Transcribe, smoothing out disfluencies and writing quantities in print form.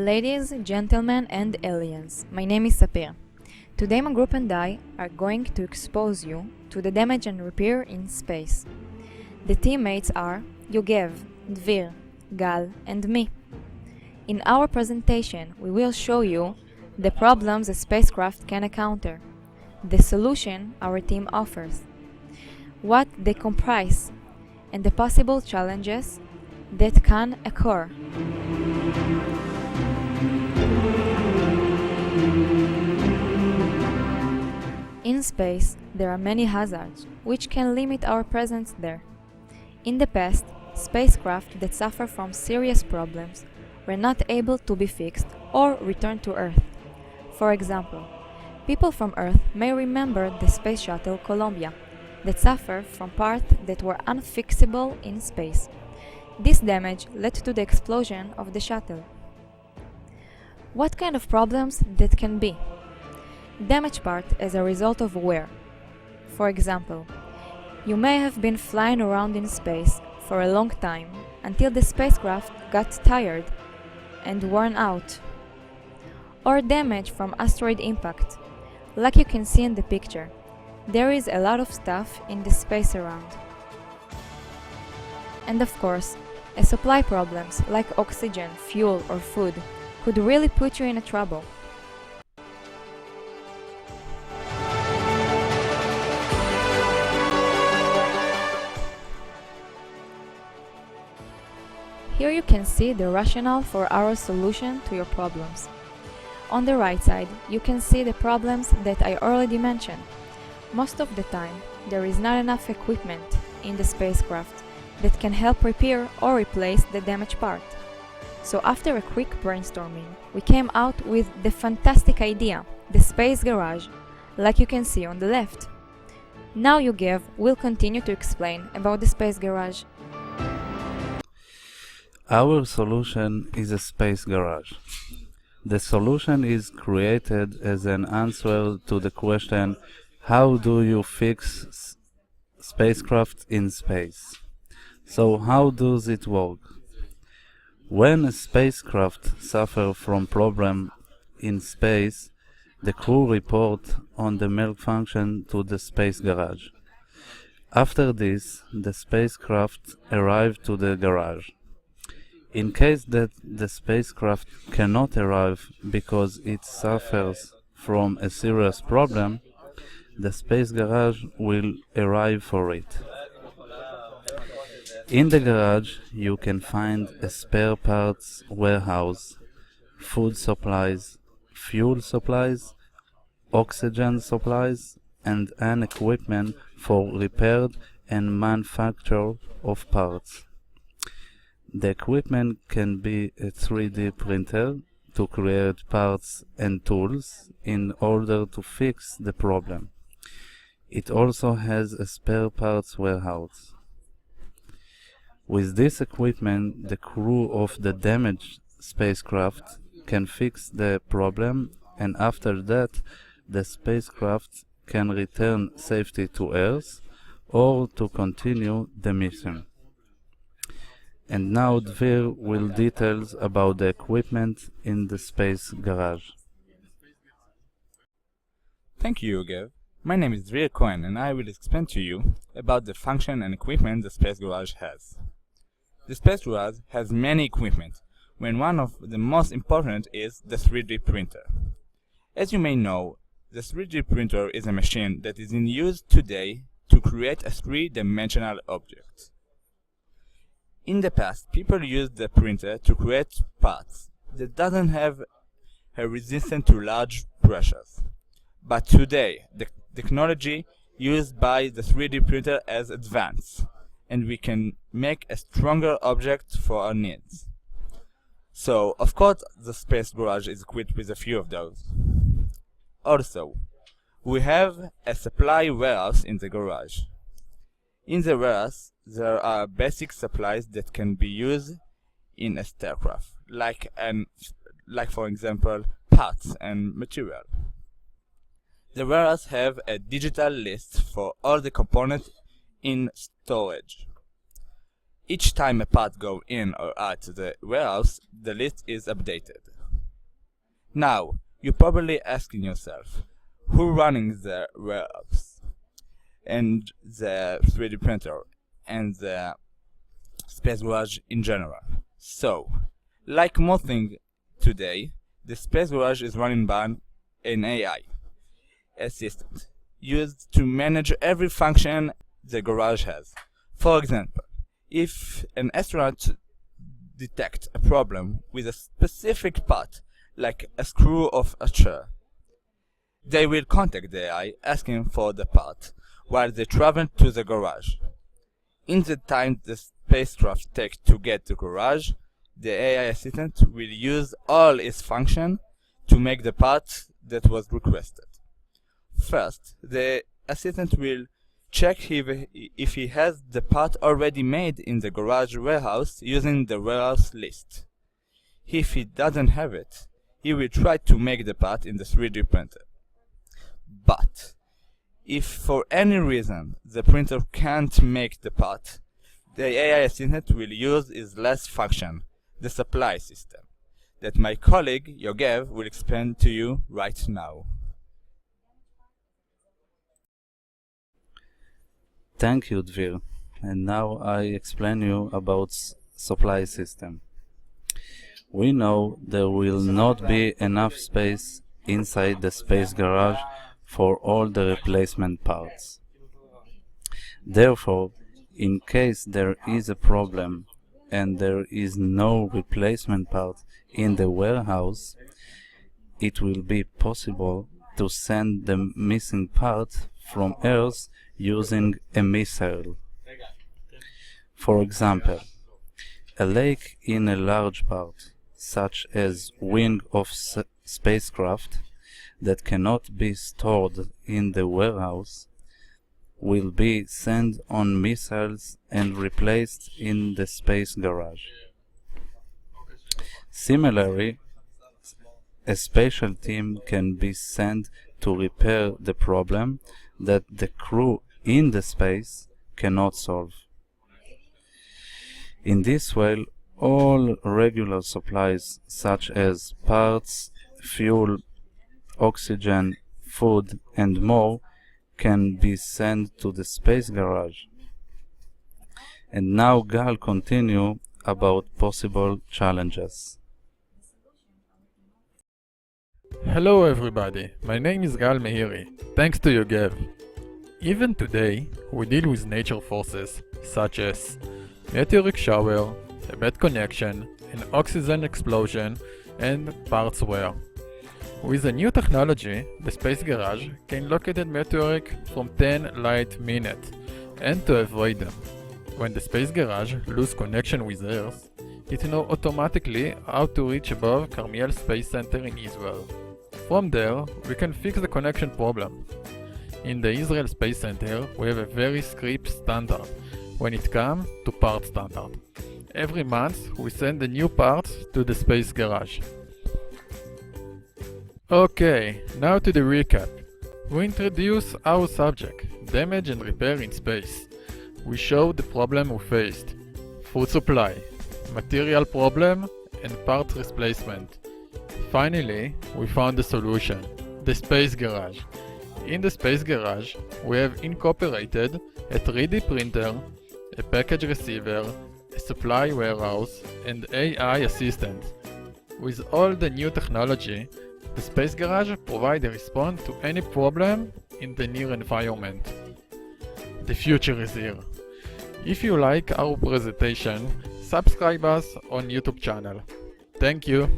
Ladies, gentlemen, and aliens, my name is Sapir. Today my group and I are going to expose you to the damage and repair in space. The teammates are Yogev, Dvir, Gal, and me. In our presentation, we will show you the problems a spacecraft can encounter, the solution our team offers, what they comprise, and the possible challenges that can occur. In space, there are many hazards, which can limit our presence there. In the past, spacecraft that suffer from serious problems were not able to be fixed or returned to Earth. For example, people from Earth may remember the Space Shuttle Columbia that suffered from parts that were unfixable in space. This damage led to the explosion of the shuttle. What kind of problems that can be? Damaged part as a result of wear. For example, you may have been flying around in space for a long time until the spacecraft got tired and worn out. Or damage from asteroid impact. Like you can see in the picture, there is a lot of stuff in the space around. And of course, a supply problems like oxygen, fuel or food could really put you in a trouble. Here you can see the rationale for our solution to your problems. On the right side, you can see the problems that I already mentioned. Most of the time, there is not enough equipment in the spacecraft that can help repair or replace the damaged part. So after a quick brainstorming, we came out with the fantastic idea, the Space Garage, like you can see on the left. Now Yogev will continue to explain about the Space Garage. Our solution is a space garage. The solution is created as an answer to the question, how do you fix spacecraft in space? So how does it work? When a spacecraft suffers from problem in space, the crew report on the malfunction to the space garage. After this, the spacecraft arrive to the garage. In case that the spacecraft cannot arrive because it suffers from a serious problem, the space garage will arrive for it. In the garage, you can find a spare parts warehouse, food supplies, fuel supplies, oxygen supplies, and an equipment for repair and manufacture of parts. The equipment can be a 3D printer to create parts and tools in order to fix the problem. It also has a spare parts warehouse. With this equipment, the crew of the damaged spacecraft can fix the problem, and after that, the spacecraft can return safely to Earth or to continue the mission. And now Dvir will details about the equipment in the space garage. Thank you, Yogev. My name is Dvir Cohen, and I will explain to you about the function and equipment the space garage has. The space garage has many equipment, when one of the most important is the 3D printer. As you may know, the 3D printer is a machine that is in use today to create a three-dimensional object. In the past, people used the printer to create parts that doesn't have a resistance to large pressures. But today, the technology used by the 3D printer has advanced, and we can make a stronger object for our needs. So, of course, the space garage is equipped with a few of those. Also, we have a supply warehouse in the garage. In the warehouse, there are basic supplies that can be used in a spacecraft, like for example, parts and material. The warehouse have a digital list for all the components in storage. Each time a part goes in or out to the warehouse, the list is updated. Now, you're probably asking yourself, who running the warehouse and the 3D printer and the Space Garage in general? So, like most things today, the Space Garage is running by an AI assistant used to manage every function the garage has. For example, if an astronaut detects a problem with a specific part, like a screw of a chair, they will contact the AI asking for the part while they travel to the garage. In the time the spacecraft takes to get to the garage, the AI assistant will use all its function to make the part that was requested. First, the assistant will check if he has the part already made in the garage warehouse using the warehouse list. If he doesn't have it, he will try to make the part in the 3D printer. But if for any reason the printer can't make the part, the AI assistant will use its last function, the supply system, that my colleague Yogev will explain to you right now. Thank you, Dvir. And now I explain you about supply system. We know there will not be enough space inside the space garage for all the replacement parts. Therefore, in case there is a problem and there is no replacement part in the warehouse, it will be possible to send the missing part from Earth using a missile. For example, a leak in a large part, such as wing of spacecraft, that cannot be stored in the warehouse, will be sent on missiles and replaced in the space garage. Similarly, a special team can be sent to repair the problem that the crew in the space cannot solve. In this way, all regular supplies such as parts, fuel, oxygen, food, and more can be sent to the space garage. And now Gal continue about possible challenges. Hello everybody, my name is Gal Mehiri. Thanks to Yogev. Even today, we deal with nature forces such as meteoric shower, a bad connection, an oxygen explosion, and parts wear. With a new technology, the Space Garage can locate a meteoric from 10 light minutes and to avoid them. When the Space Garage loses connection with Earth, it knows automatically how to reach above Carmiel Space Center in Israel. From there, we can fix the connection problem. In the Israel Space Center, we have a very strict standard when it comes to part standard. Every month, we send the new parts to the Space Garage. Okay, now to the recap. We introduce our subject, damage and repair in space. We showed the problem we faced, food supply, material problem, and part replacement. Finally, we found the solution, the Space Garage. In the Space Garage, we have incorporated a 3D printer, a package receiver, a supply warehouse, and AI assistant. With all the new technology, the Space Garage provides a response to any problem in the near environment. The future is here. If you like our presentation, subscribe us on YouTube channel. Thank you.